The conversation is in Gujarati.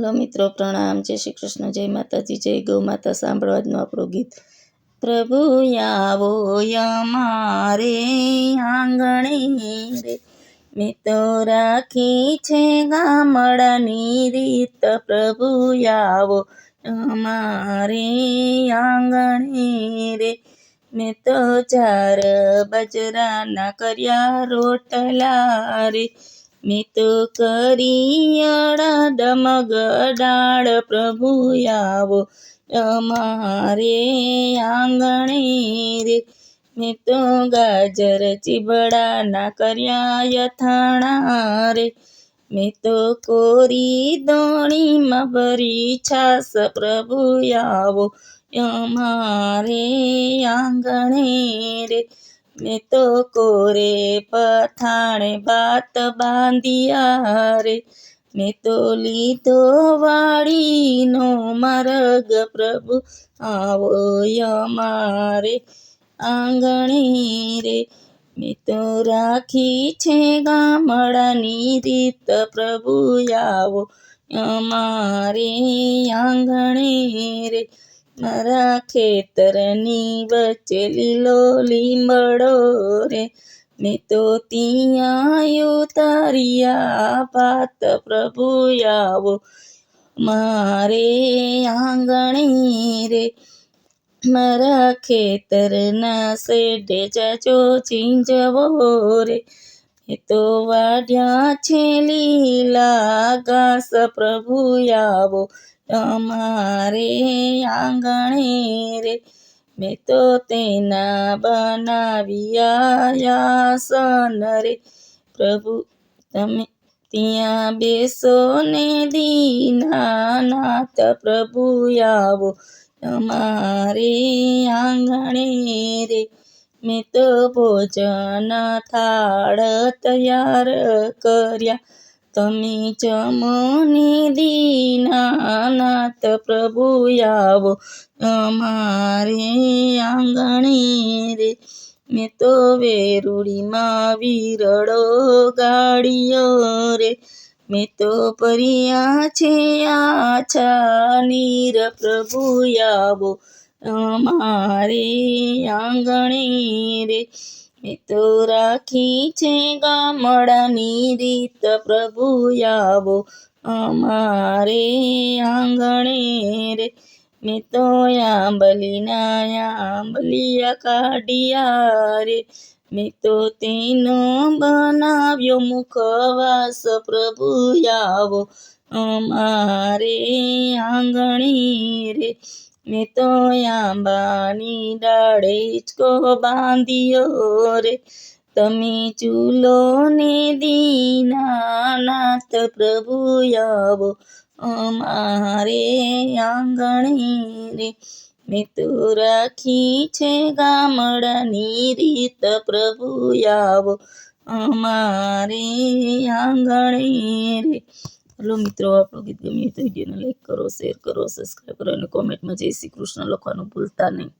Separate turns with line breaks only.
હેલો મિત્રો, પ્રણામ. જય શ્રી કૃષ્ણ, જય માતાજી, જય ગૌ માતા. સાંભળવા આજનું આપણું ગીત. પ્રભુ આવો અમારે આંગણે રે, મેં તો રાખી છે ગામડાની રીત. પ્રભુ આવો અમારે આંગણે રે, મેં તો ચાર બાજરાના કર્યા રોટલા રે, મેં તો કરી અડદ મગ દાળ. પ્રભુ આવો અમારે આંગણે રે, મેં તો ગાજર ચીબડાના કર્યા યથાણા રે, મેં તો કોરી દોણીમાં ભરી છાસ. પ્રભુ આવો અમારે આંગણે રે, મેં તો કોરે પથાણે ભાત બાંધ્યા રે, મેં તો લીધો વાળીનો માર્ગ. પ્રભુ આવો અમારે આંગણે રે, મેં તો રાખી છે ગામડાની રીત. પ્રભુ આવો અમારે આંગણે રે, મારા ખેતરની વચ્ચે લીલો લીમડો રે, મેં તો ત્યાં ઉતાર્યા ભાત. પ્રભુ આવો મારે આંગણે રે, મારા ખેતરના શેઢે જાજો ચીંજવો રે, મેં તો વાઢ્યા છે લીલા ઘાસ. પ્રભુ આવો અમારે આંગણે રે, મેં તો તેના બનાવ્યા આસન રે, પ્રભુ તમે ત્યાં બેસો ને દીનાનાથ. પ્રભુ આવો અમારે આંગણે રે, મેં તો ભોજન થાળ તૈયાર કર્યા, તમે જમો ને દીનાનાથ. પ્રભુ આવો અમારે આંગણે રે, મેં તો વેરુડીમાં વીરડો ગાળ્યો રે, મેં તો ભર્યા છે આછા નીર. પ્રભુ આવો અમારે આંગણે રે, મેં તો રાખી છે ગામડાની રીત. પ્રભુ આવો અમારે આંગણે રે, મેં તો આંબલિયા કાઢ્યા રે, મેં તો તેનો બનાવ્યો મુખવાસ. પ્રભુ આવો અમારે આંગણે રે, મેં તો આંબાની ડાળે હિંચકો બાંધ્યો રે, તમે ચૂલો ને દીનાનાથ. પ્રભુ આવો અમારે આંગણે રે, મેં તો રાખી છે ગામડાની રીત. પ્રભુ આવો અમારે આંગણે રે. હલો મિત્રો, આપણું ગીત ગમ્યું તો વિડીયોને લાઈક કરો, શેર કરો, સબસ્ક્રાઈબ કરો અને કોમેન્ટમાં જય શ્રી કૃષ્ણ લખવાનું ભૂલતા નહીં.